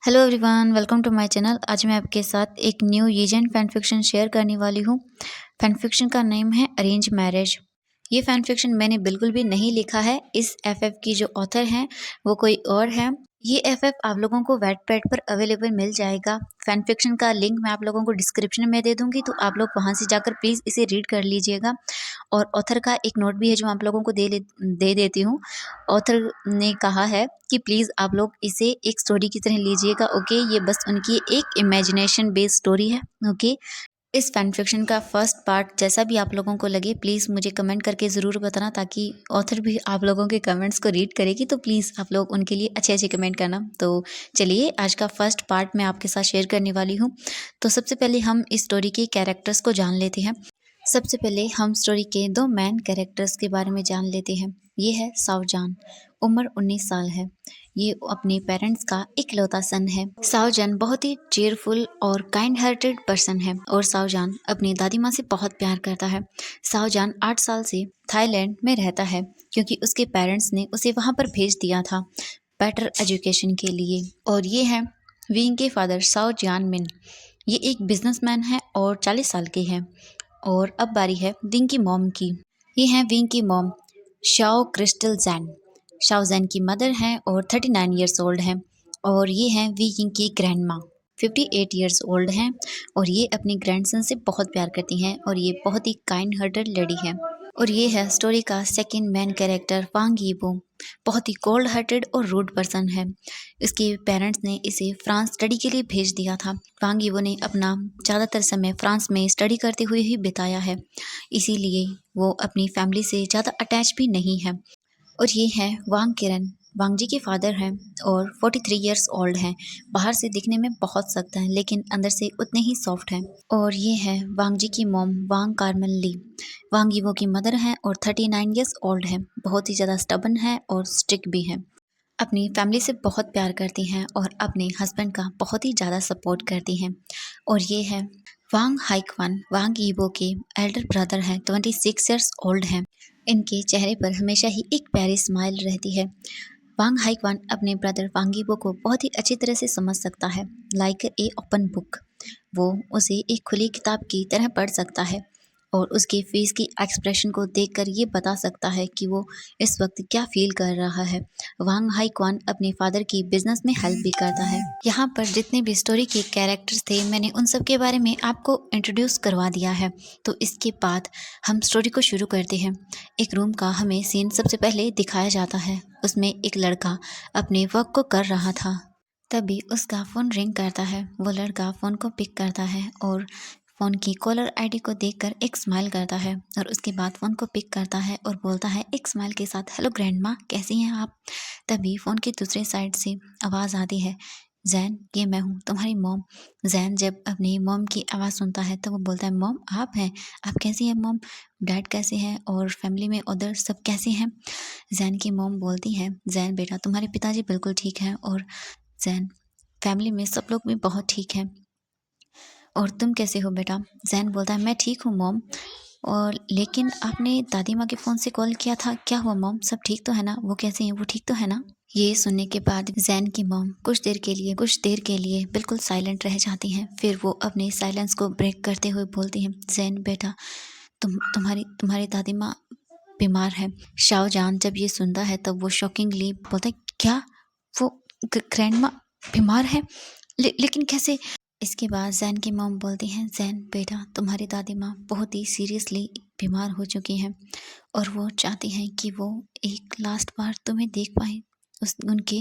Hello everyone, welcome to my channel. आज मैं आपके साथ एक new legend fan fiction share करने वाली हूँ। फैन फिक्शन का नेम है अरेंज मैरिज। ये फैन फिक्शन मैंने बिल्कुल भी नहीं लिखा है। इस एफएफ की जो ऑथर हैं वो कोई और है। ये एफएफ आप लोगों को वेटपैड पर अवेलेबल मिल जाएगा। फैन फिक्शन का लिंक मैं आप लोगों को डिस्क्रिप्शन में दे दूंगी, तो आप लोग वहां से जाकर प्लीज़ इसे रीड कर लीजिएगा। और ऑथर का एक नोट भी है जो आप लोगों को दे देती हूँ। ऑथर ने कहा है कि प्लीज़ आप लोग इसे एक स्टोरी की तरह लीजिएगा। ओके, ये बस उनकी एक इमेजिनेशन बेस्ड स्टोरी है। ओके, इस फैन फिक्शन का फर्स्ट पार्ट जैसा भी आप लोगों को लगे प्लीज़ मुझे कमेंट करके ज़रूर बताना, ताकि ऑथर भी आप लोगों के कमेंट्स को रीड करेगी। तो प्लीज़ आप लोग उनके लिए अच्छे अच्छे कमेंट करना। तो चलिए, आज का फर्स्ट पार्ट मैं आपके साथ शेयर करने वाली हूँ। तो सबसे पहले हम इस स्टोरी के कैरेक्टर्स को जान लेते हैं। सबसे पहले हम स्टोरी के दो मेन कैरेक्टर्स के बारे में जान लेते हैं। ये है सावजान, उम्र 19 साल है। ये अपने पेरेंट्स का इकलौता सन है। सावजान बहुत ही चेयरफुल और काइंड हार्टेड पर्सन है और सावजान अपनी दादी माँ से बहुत प्यार करता है। सावजान 8 साल से थाईलैंड में रहता है क्योंकि उसके पेरेंट्स ने उसे वहाँ पर भेज दिया था बेटर एजुकेशन के लिए। और ये है विंग के फादर साव जियान मिन। ये एक बिजनेसमैन है और 40 साल के हैं। और अब बारी है विंग की मॉम की। ये हैं विंग की mom Shao crystal Jain. Shao Jain की मदर हैं और 39 ईयर्स ओल्ड हैं। और ये हैं विंग की ग्रैंड माँ, 58 ईयर्स ओल्ड हैं। और ये अपनी ग्रैंडसन से बहुत प्यार करती हैं और ये बहुत ही काइंड हार्टेड लेडी है। और ये है स्टोरी का सेकंड मेन कैरेक्टर वांग यीबो। बहुत ही कोल्ड हार्टेड और रूड पर्सन है। इसके पेरेंट्स ने इसे फ्रांस स्टडी के लिए भेज दिया था। वांग यीबो ने अपना ज़्यादातर समय फ्रांस में स्टडी करते हुए ही बिताया है, इसीलिए वो अपनी फैमिली से ज़्यादा अटैच भी नहीं है। और ये हैं वांग किरण, वांग जी के फादर हैं और 43 ईयर्स ओल्ड हैं। बाहर से दिखने में बहुत सख्त हैं लेकिन अंदर से उतने ही सॉफ्ट हैं। और ये हैं वांग जी की मॉम वांग कार्मन ली। वांग यीवो की मदर हैं और 39 ईयर्स ओल्ड हैं। बहुत ही ज़्यादा स्टबन है और स्ट्रिक्ट भी है। अपनी फैमिली से बहुत प्यार करती हैं और अपने हस्बैंड का बहुत ही ज़्यादा सपोर्ट करती हैं। और ये है वांग हाइकवान, वांग यीबो के एल्डर ब्रदर हैं, 26 ईयर्स ओल्ड हैं। इनके चेहरे पर हमेशा ही एक प्यारी स्माइल रहती है। वांग हाइकवान अपने ब्रदर वांग यीबो को बहुत ही अच्छी तरह से समझ सकता है, लाइक ए ओपन बुक। वो उसे एक खुली किताब की तरह पढ़ सकता है और उसके फेस की एक्सप्रेशन को देखकर ये बता सकता है कि वो इस वक्त क्या फील कर रहा है। वांग हाइक्वान अपने फादर की बिजनेस में हेल्प भी करता है। यहाँ पर जितने भी स्टोरी के कैरेक्टर्स थे मैंने उन सब के बारे में आपको इंट्रोड्यूस करवा दिया है। तो इसके बाद हम स्टोरी को शुरू करते हैं। एक रूम का हमें सीन सबसे पहले दिखाया जाता है। उसमें एक लड़का अपने वर्क को कर रहा था, तभी उसका फ़ोन रिंग करता है। वो लड़का फ़ोन को पिक करता है और फ़ोन की कॉलर आईडी को देखकर एक स्माइल करता है और उसके बाद फ़ोन को पिक करता है और बोलता है एक स्माइल के साथ, हेलो ग्रैंडमा, कैसी हैं आप। तभी फ़ोन की दूसरी साइड से आवाज़ आती है, जैन, ये मैं हूँ तुम्हारी मॉम। जैन जब अपनी मॉम की आवाज़ सुनता है तो वो बोलता है, मॉम आप हैं, आप कैसी हैं मॉम, डैड कैसे हैं और फैमिली में उधर सब कैसे हैं। जैन की मॉम बोलती है, जैन बेटा तुम्हारे पिताजी बिल्कुल ठीक हैं और जैन फैमिली में सब लोग भी बहुत ठीक हैं, और तुम कैसे हो बेटा। जैन बोलता है, मैं ठीक हूँ मॉम, और लेकिन आपने दादी माँ के फ़ोन से कॉल किया था, क्या हुआ मॉम, सब ठीक तो है ना, वो कैसे हैं, वो ठीक तो है ना। ये सुनने के बाद जैन की मॉम कुछ देर के लिए बिल्कुल साइलेंट रह जाती हैं। फिर वो अपने साइलेंस को ब्रेक करते हुए बोलती हैं, जैन बेटा तुम्हारी दादी माँ बीमार है। शाहजहान जब ये सुनता है तब वो शॉकिंगली बोलता है, क्या, वो ग्रैंडमा बीमार है, लेकिन कैसे। इसके बाद जैन की मॉम बोलती हैं, जैन बेटा तुम्हारी दादी माँ बहुत ही सीरियसली बीमार हो चुकी हैं और वो चाहती हैं कि वो एक लास्ट बार तुम्हें देख पाए। उनके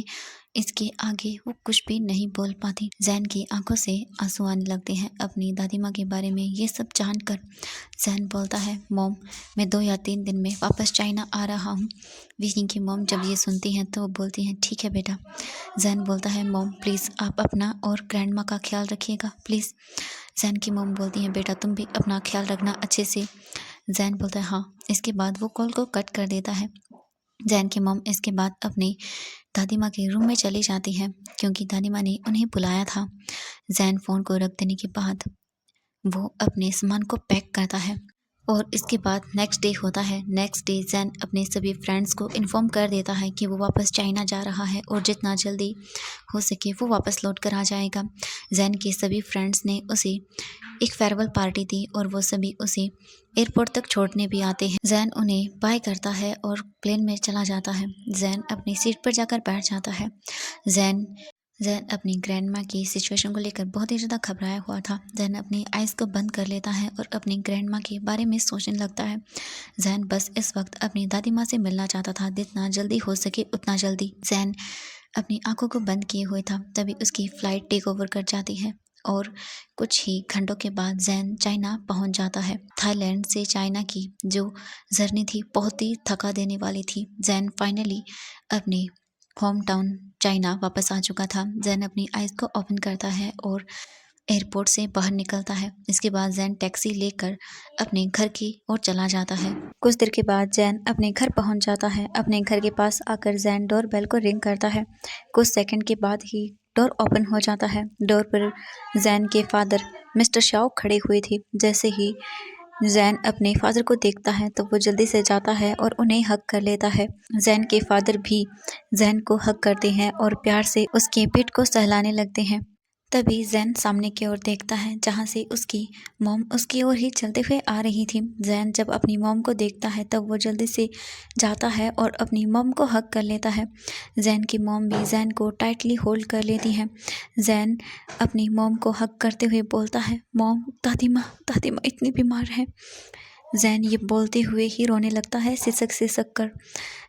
इसके आगे वो कुछ भी नहीं बोल पाती। जैन की आंखों से आंसू आने लगते हैं अपनी दादी माँ के बारे में ये सब जानकर। जैन बोलता है, मॉम मैं 2 या 3 दिन में वापस चाइना आ रहा हूँ। विकी की मॉम जब ये सुनती हैं तो वो बोलती हैं, ठीक है बेटा। जैन बोलता है, मॉम प्लीज़ आप अपना और ग्रैंड माँ का ख्याल रखिएगा प्लीज़। जैन की मॉम बोलती हैं, बेटा तुम भी अपना ख्याल रखना अच्छे से। जैन बोलता है, हाँ। इसके बाद वो कॉल को कट कर देता है। जैन की मॉम इसके बाद अपनी दादी माँ के रूम में चली जाती है क्योंकि दादी माँ ने उन्हें बुलाया था। जैन फ़ोन को रख देने के बाद वो अपने सामान को पैक करता है। और इसके बाद नेक्स्ट डे होता है। नेक्स्ट डे जैन अपने सभी फ्रेंड्स को इन्फॉर्म कर देता है कि वो वापस चाइना जा रहा है और जितना जल्दी हो सके वो वापस लौट कर आ जाएगा। जैन के सभी फ्रेंड्स ने उसे एक फेयरवेल पार्टी दी और वो सभी उसे एयरपोर्ट तक छोड़ने भी आते हैं। जैन उन्हें बाय करता है और प्लेन में चला जाता है। जैन अपनी सीट पर जाकर बैठ जाता है। जैन जैन अपनी ग्रैंडमा की सिचुएशन को लेकर बहुत ही ज़्यादा घबराया हुआ था। जैन अपनी आइज़ को बंद कर लेता है और अपनी ग्रैंडमा के बारे में सोचने लगता है। जैन बस इस वक्त अपनी दादी माँ से मिलना चाहता था, जितना जल्दी हो सके उतना जल्दी। जैन अपनी आंखों को बंद किए हुए था, तभी उसकी फ़्लाइट टेक ओवर कर जाती है और कुछ ही घंटों के बाद जैन चाइना पहुंच जाता है। थाईलैंड से चाइना की जो जर्नी थी बहुत ही थका देने वाली थी। जैन फाइनली अपने होम टाउन चाइना वापस आ चुका था। जैन अपनी आइज़ को ओपन करता है और एयरपोर्ट से बाहर निकलता है। इसके बाद जैन टैक्सी लेकर अपने घर की ओर चला जाता है। कुछ देर के बाद जैन अपने घर पहुंच जाता है। अपने घर के पास आकर जैन डोर बेल को रिंग करता है। कुछ सेकंड के बाद ही डोर ओपन हो जाता है। डोर पर जैन के फादर मिस्टर शाओ खड़े हुए थे। जैसे ही जैन अपने फादर को देखता है तो वो जल्दी से जाता है और उन्हें हग कर लेता है। जैन के फादर भी जैन को हग करते हैं और प्यार से उसके पेट को सहलाने लगते हैं। तभी जैन सामने की ओर देखता है जहाँ से उसकी मॉम उसकी ओर ही चलते हुए आ रही थी। जैन जब अपनी मॉम को देखता है तब वो जल्दी से जाता है और अपनी मॉम को हग कर लेता है। जैन की मॉम भी जैन को टाइटली होल्ड कर लेती है। जैन अपनी मॉम को हग करते हुए बोलता है, मॉम, दादी माँ इतनी बीमार है। जैन ये बोलते हुए ही रोने लगता है, सिसक सिसक कर।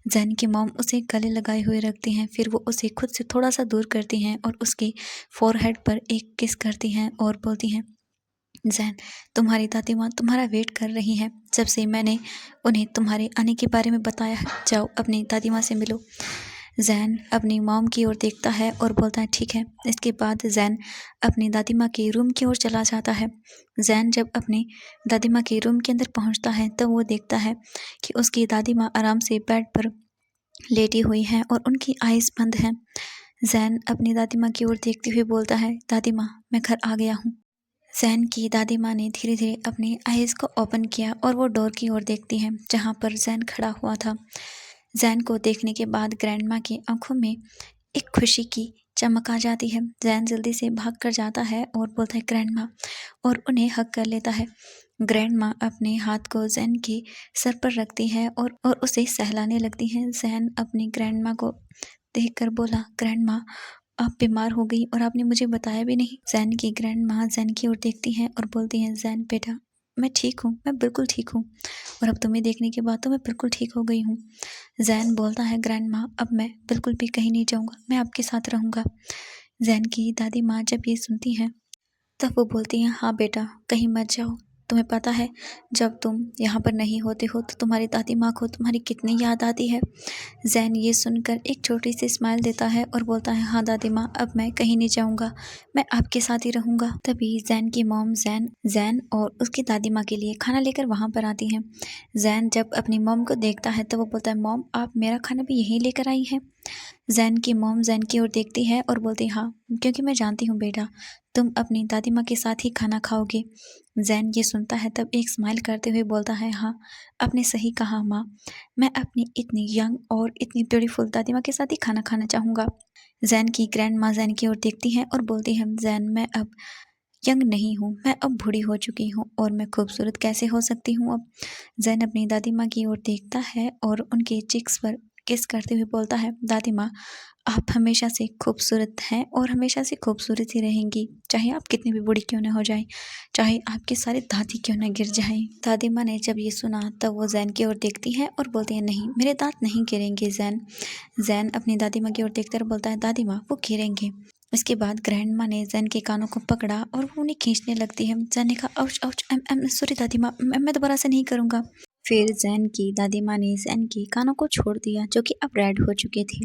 जैन की मॉम उसे गले लगाए हुए रखती हैं। फिर वो उसे खुद से थोड़ा सा दूर करती हैं और उसके फोरहेड पर एक किस करती हैं और बोलती हैं, जैन, तुम्हारी दादी माँ तुम्हारा वेट कर रही हैं। जब से मैंने उन्हें तुम्हारे आने के बारे में बताया है, जाओ अपनी दादी माँ से मिलो। जैन अपनी मॉम की ओर देखता है और बोलता है, ठीक है। इसके बाद जैन अपनी दादी माँ के रूम की ओर चला जाता है। जैन जब अपनी दादी माँ के रूम के अंदर पहुँचता है तो वो देखता है कि उसकी दादी माँ आराम से बेड पर लेटी हुई हैं और उनकी आइज़ बंद हैं। जैन अपनी दादी माँ की ओर देखते हुए बोलता है, दादी माँ, मैं घर आ गया हूँ। जैन की दादी माँ ने धीरे धीरे अपनी आइज़ को ओपन किया और वो डोर की ओर देखती हैं जहाँ पर जैन खड़ा हुआ था। जैन को देखने के बाद ग्रैंडमा की आंखों में एक खुशी की चमक आ जाती है। जैन जल्दी से भाग कर जाता है और बोलता है, ग्रैंडमा, और उन्हें हग कर लेता है। ग्रैंडमा अपने हाथ को जैन के सर पर रखती है और उसे सहलाने लगती हैं। जैन अपनी ग्रैंडमा को देखकर बोला, ग्रैंडमा, आप बीमार हो गई और आपने मुझे बताया भी नहीं। जैन की ग्रैंडमा जैन की ओर देखती हैं और बोलती हैं, जैन बेटा, मैं ठीक हूँ, मैं बिल्कुल ठीक हूँ, और अब तुम्हें देखने के बाद तो मैं बिल्कुल ठीक हो गई हूँ। जैन बोलता है, ग्रैंडमा, अब मैं बिल्कुल भी कहीं नहीं जाऊँगा, मैं आपके साथ रहूँगा। जैन की दादी माँ जब ये सुनती हैं तब वो बोलती हैं, हाँ बेटा, कहीं मत जाओ। तुम्हें पता है, जब तुम यहाँ पर नहीं होते हो तो तुम्हारी दादी माँ को तुम्हारी कितनी याद आती है। जैन ये सुनकर एक छोटी सी स्माइल देता है और बोलता है, हाँ दादी माँ, अब मैं कहीं नहीं जाऊँगा, मैं आपके साथ ही रहूँगा। तभी जैन की मॉम जैन और उसकी दादी माँ के लिए खाना लेकर वहाँ पर आती हैं। जैन जब अपनी मॉम को देखता है तो वो बोलता है, मॉम, आप मेरा खाना भी यहीं लेकर आई हैं। जैन की मॉम जैन की ओर देखती है और बोलती, हाँ, क्योंकि मैं जानती हूँ बेटा, तुम अपनी दादी माँ के साथ ही खाना खाओगे। जैन ये सुनता है तब एक स्माइल करते हुए बोलता है, हाँ, आपने सही कहा माँ, मैं अपनी इतनी यंग और इतनी ब्यूटीफुल दादी माँ के साथ ही खाना खाना चाहूँगा। जैन की ग्रैंड माँ जैन की ओर देखती हैं और बोलती हैं, जैन, मैं अब यंग नहीं हूँ, मैं अब बूढ़ी हो चुकी हूँ और मैं खूबसूरत कैसे हो सकती हूँ अब। जैन अपनी दादी माँ की ओर देखता है और उनके चिक्स पर किस करते हुए बोलता है, दादी माँ, आप हमेशा से खूबसूरत हैं और हमेशा से खूबसूरत ही रहेंगी, चाहे आप कितनी भी बूढ़ी क्यों ना हो जाएं, चाहे आपके सारे दांत ही क्यों ना गिर जाएं। दादी माँ ने जब ये सुना तब वो जैन की ओर देखती हैं और बोलती हैं, नहीं, मेरे दांत नहीं गिरेंगे जैन। जैन अपनी दादी माँ की ओर देखकर बोलता है, दादी माँ, वो गिरेंगे। इसके बाद ग्रैंड माँ ने जैन के कानों को पकड़ा और वो उन्हें खींचने लगती है। जैन ने कहा, आउच आउच, एम सॉरी दादी माँ, मैं दोबारा से नहीं करूँगा। फिर जैन की दादी माँ ने जैन के कानों को छोड़ दिया, जो कि अब रेड हो चुके थे।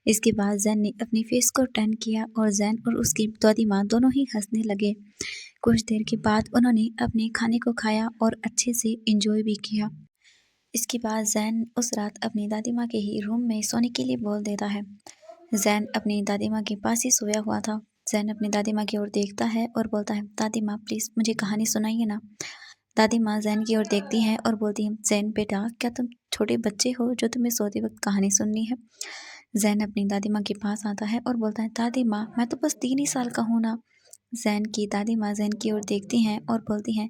इसके बाद जैन ने अपनी फेस को टर्न किया और जैन और उसकी दादी माँ दोनों ही हंसने लगे। कुछ देर के बाद उन्होंने अपने खाने को खाया और अच्छे से एंजॉय भी किया। इसके बाद जैन उस रात अपनी दादी माँ के ही रूम में सोने के लिए बोल देता है। जैन अपनी दादी माँ के पास ही सोया हुआ था। जैन अपनी दादी माँ की ओर देखता है और बोलता है, दादी माँ, प्लीज़ मुझे कहानी सुनाइए ना। दादी माँ जैन की ओर देखती हैं और बोलती हैं, जैन बेटा, क्या तुम छोटे बच्चे हो जो तुम्हें सोते वक्त कहानी सुननी है? जैन अपनी दादी माँ के पास आता है और बोलता है, दादी माँ, मैं तो बस 3 ही साल का हूँ ना। जैन की दादी माँ जैन की ओर देखती हैं और बोलती हैं,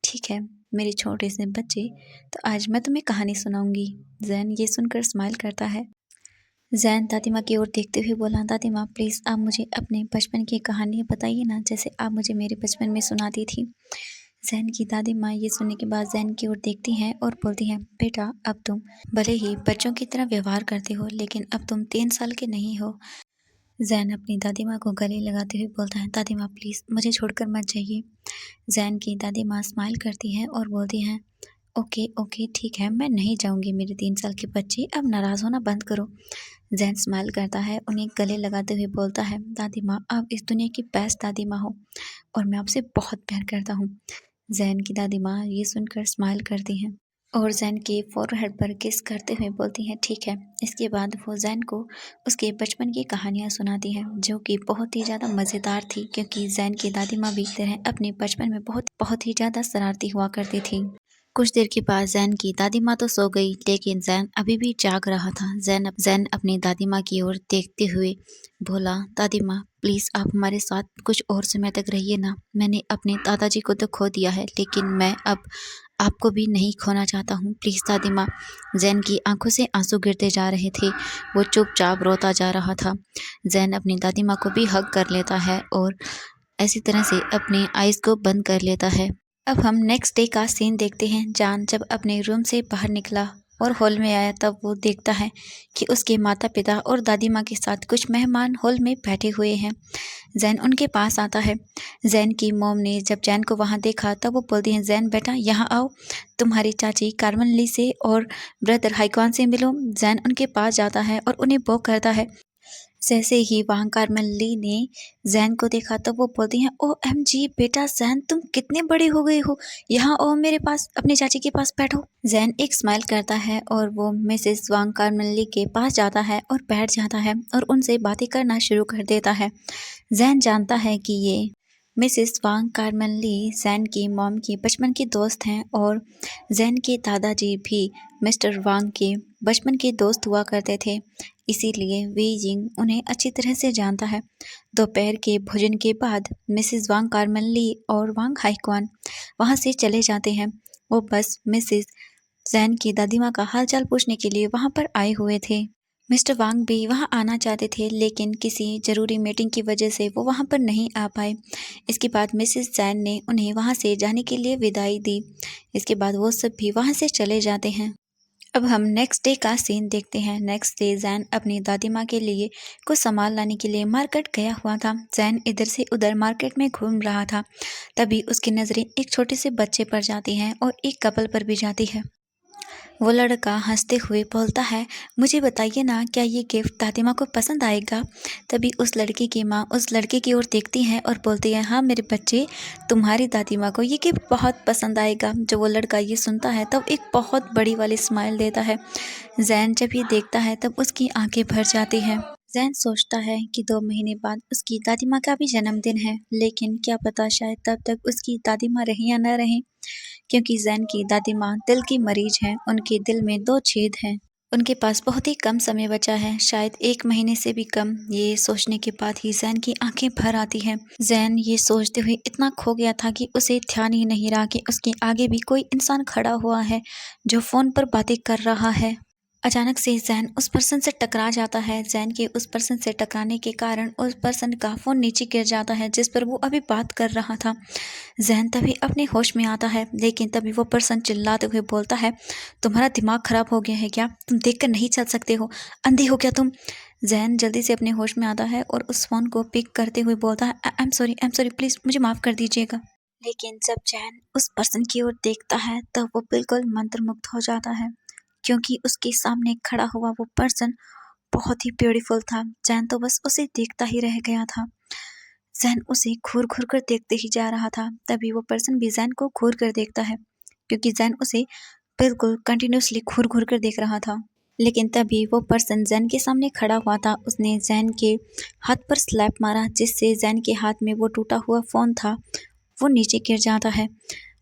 ठीक है मेरे छोटे से बच्चे, तो आज मैं तुम्हें कहानी सुनाऊंगी। जैन ये सुनकर स्माइल करता है। जैन दादी माँ की ओर देखते हुए बोला, दादी माँ प्लीज़ आप मुझे अपने बचपन की कहानी बताइए ना, जैसे आप मुझे मेरे बचपन में सुनाती थी। जैन की दादी माँ ये सुनने के बाद जैन की ओर देखती हैं और बोलती हैं, बेटा अब तुम भले ही बच्चों की तरह व्यवहार करते हो, लेकिन अब तुम 3 साल के नहीं हो। जैन अपनी दादी माँ को गले लगाते हुए बोलता है, दादी माँ प्लीज़ मुझे छोड़कर मत जाइए। जैन की दादी माँ स्माइल करती हैं और बोलती हैं, ओके ओके ठीक है, मैं नहीं जाऊंगी मेरे 3 साल के बच्चे, अब नाराज़ होना बंद करो। जैन स्माइल करता है, उन्हें गले लगाते हुए बोलता है, दादी माँ आप इस दुनिया की बेस्ट दादी माँ हो और मैं आपसे बहुत प्यार करता हूँ। जैन की दादी माँ ये सुनकर स्माइल करती हैं और जैन के फोरहेड पर किस करते हुए बोलती हैं, ठीक है। इसके बाद वो जैन को उसके बचपन की कहानियाँ सुनाती हैं, जो कि बहुत ही ज़्यादा मज़ेदार थी, क्योंकि जैन की दादी माँ भी तरह अपने बचपन में बहुत ही ज़्यादा शरारती हुआ करती थी। कुछ देर के बाद जैन की दादी माँ तो सो गई, लेकिन जैन अभी भी जाग रहा था। जैन अपनी दादी माँ की ओर देखते हुए बोला, दादी माँ प्लीज़ आप हमारे साथ कुछ और समय तक रहिए ना। मैंने अपने दादाजी को तो खो दिया है, लेकिन मैं अब आपको भी नहीं खोना चाहता हूँ, प्लीज़ दादी माँ। जैन की आंखों से आंसू गिरते जा रहे थे, वो चुपचाप रोता जा रहा था। जैन अपनी दादी माँ को भी हग कर लेता है और ऐसी तरह से अपने आइज़ को बंद कर लेता है। अब हम नेक्स्ट डे का सीन देखते हैं। जॉन जब अपने रूम से बाहर निकला और हॉल में आया, तब वो देखता है कि उसके माता पिता और दादी माँ के साथ कुछ मेहमान हॉल में बैठे हुए हैं। जैन उनके पास आता है। जैन की मॉम ने जब जैन को वहाँ देखा, तब वो बोलती हैं, जैन बेटा यहाँ आओ, तुम्हारी चाची कार्मेन ली से और ब्रदर हाइक्वान से मिलो। जैन उनके पास जाता है और उन्हें वो करता है। जैसे ही वहाँ कार्मेन ली ने जैन को देखा, तब वो बोलती हैं, OMG बेटा जैन, तुम कितने बड़े हो गए हो, यहाँ आओ मेरे पास, अपनी चाची के पास बैठो। जैन एक स्माइल करता है और वो मिसेस वांग कार्मेन ली के पास जाता है और बैठ जाता है और उनसे बातें करना शुरू कर देता है। जैन जानता है कि ये मिसेस वांग कार्मेन ली जैन की मॉम की बचपन की दोस्त हैं और जैन के दादाजी भी मिस्टर वांग के बचपन के दोस्त हुआ करते थे, इसीलिए वी यिंग उन्हें अच्छी तरह से जानता है। दोपहर के भोजन के बाद मिसेस वांग कार्मेन ली और वांग हाइक्वान वहाँ से चले जाते हैं। वो बस मिसेस जैन की दादी माँ का हालचाल पूछने के लिए वहाँ पर आए हुए थे। मिस्टर वांग भी वहाँ आना चाहते थे, लेकिन किसी ज़रूरी मीटिंग की वजह से वो वहाँ पर नहीं आ पाए। इसके बाद मिसेस जैन ने उन्हें वहाँ से जाने के लिए विदाई दी। इसके बाद वो सब भी वहाँ से चले जाते हैं। अब हम नेक्स्ट डे का सीन देखते हैं। नेक्स्ट डे जैन अपनी दादी माँ के लिए कुछ सामान लाने के लिए मार्केट गया हुआ था। जैन इधर से उधर मार्केट में घूम रहा था, तभी उसकी नज़रें एक छोटे से बच्चे पर जाती हैं और एक कपल पर भी जाती है। वो लड़का हंसते हुए बोलता है, मुझे बताइए ना, क्या ये गिफ्ट दादी माँ को पसंद आएगा? तभी उस लड़की की माँ उस लड़के की ओर देखती हैं और बोलती है, हाँ मेरे बच्चे, तुम्हारी दादी माँ को ये गिफ्ट बहुत पसंद आएगा। जब वो लड़का ये सुनता है, तब एक बहुत बड़ी वाली स्माइल देता है। जैन जब ये देखता है, तब उसकी आंखें भर जाती हैं। जैन सोचता है कि 2 महीने बाद उसकी दादी माँ का भी जन्मदिन है, लेकिन क्या पता शायद तब तक उसकी दादी माँ रहें या न रहें, क्योंकि जैन की दादी माँ दिल की मरीज हैं। उनके दिल में 2 छेद हैं। उनके पास बहुत ही कम समय बचा है, शायद 1 महीने से भी कम। ये सोचने के बाद ही जैन की आंखें भर आती हैं। जैन ये सोचते हुए इतना खो गया था कि उसे ध्यान ही नहीं रहा कि उसके आगे भी कोई इंसान खड़ा हुआ है जो फ़ोन पर बातें कर रहा है। अचानक से जैन उस पर्सन से टकरा जाता है। जैन के उस पर्सन से टकराने के कारण उस पर्सन का फ़ोन नीचे गिर जाता है, जिस पर वो अभी बात कर रहा था। जैन तभी अपने होश में आता है, लेकिन तभी वो पर्सन चिल्लाते हुए बोलता है, तुम्हारा दिमाग खराब हो गया है क्या? तुम देखकर नहीं चल सकते हो? अंधे हो क्या तुम? जैन जल्दी से अपने होश में आता है और उस फ़ोन को पिक करते हुए बोलता है, आई एम सॉरी, प्लीज़ मुझे माफ़ कर दीजिएगा। लेकिन जब जैन उस पर्सन की ओर देखता है, तब वो बिल्कुल मंत्रमुग्ध हो जाता है, क्योंकि उसके सामने खड़ा हुआ वो पर्सन बहुत ही ब्यूटीफुल था। जैन तो बस उसे देखता ही रह गया था। जैन उसे घूर घूर कर देखते ही जा रहा था। तभी वो पर्सन भी जैन को घूर कर देखता है, क्योंकि जैन उसे बिल्कुल कंटिन्यूसली घूर घूर कर देख रहा था। लेकिन तभी वो पर्सन जैन के सामने खड़ा हुआ था। उसने जैन के हाथ पर स्लैप मारा, जिससे जैन के हाथ में वो टूटा हुआ फ़ोन था वो नीचे गिर जाता है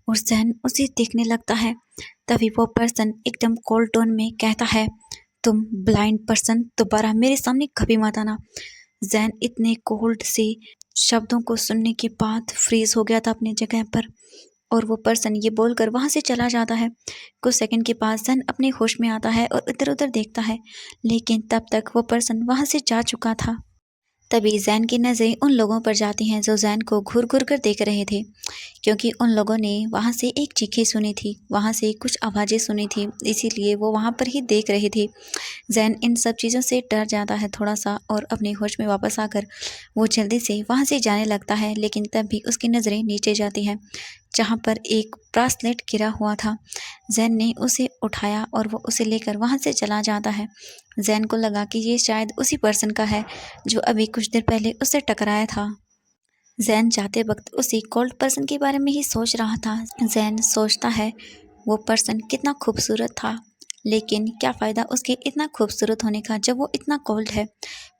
और जैन उसे देखने लगता है। तभी वो पर्सन एकदम कोल्ड टोन में कहता है, तुम ब्लाइंड पर्सन दोबारा मेरे सामने कभी मत आना। जैन इतने कोल्ड से शब्दों को सुनने के बाद फ्रीज हो गया था अपनी जगह पर, और वो पर्सन ये बोलकर वहाँ से चला जाता है। कुछ सेकंड के बाद जैन अपने होश में आता है और इधर उधर देखता है, लेकिन तब तक वो पर्सन वहाँ से जा चुका था। तभी जैन की नज़रें उन लोगों पर जाती हैं जो जैन को घूर घूर कर देख रहे थे, क्योंकि उन लोगों ने वहाँ से एक चीखें सुनी थी, वहाँ से कुछ आवाज़ें सुनी थी, इसीलिए वो वहाँ पर ही देख रहे थे। जैन इन सब चीज़ों से डर जाता है थोड़ा सा, और अपने होश में वापस आकर वो जल्दी से वहाँ से जाने लगता है। लेकिन तब भी उसकी नज़रें नीचे जाती हैं, जहाँ पर एक ब्रासलेट गिरा हुआ था। जैन ने उसे उठाया और वो उसे लेकर वहाँ से चला जाता है। जैन को लगा कि ये शायद उसी पर्सन का है जो अभी कुछ देर पहले उससे टकराया था। जैन जाते वक्त उसी कोल्ड पर्सन के बारे में ही सोच रहा था। जैन सोचता है वो पर्सन कितना खूबसूरत था, लेकिन क्या फ़ायदा उसके इतना खूबसूरत होने का जब वो इतना कोल्ड है।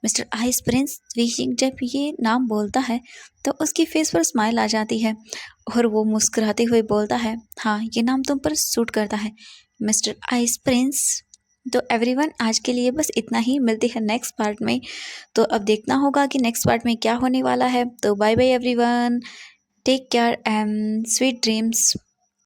मिस्टर आइस प्रिंस विशिंग जब ये नाम बोलता है तो उसकी फेस पर स्माइल आ जाती है, और वो मुस्कुराते हुए बोलता है, हाँ ये नाम तुम पर सूट करता है मिस्टर आइस प्रिंस। तो एवरीवन, आज के लिए बस इतना ही। मिलते हैं नेक्स्ट पार्ट में। तो अब देखना होगा कि नेक्स्ट पार्ट में क्या होने वाला है। तो bye bye everyone, take care and sweet dreams.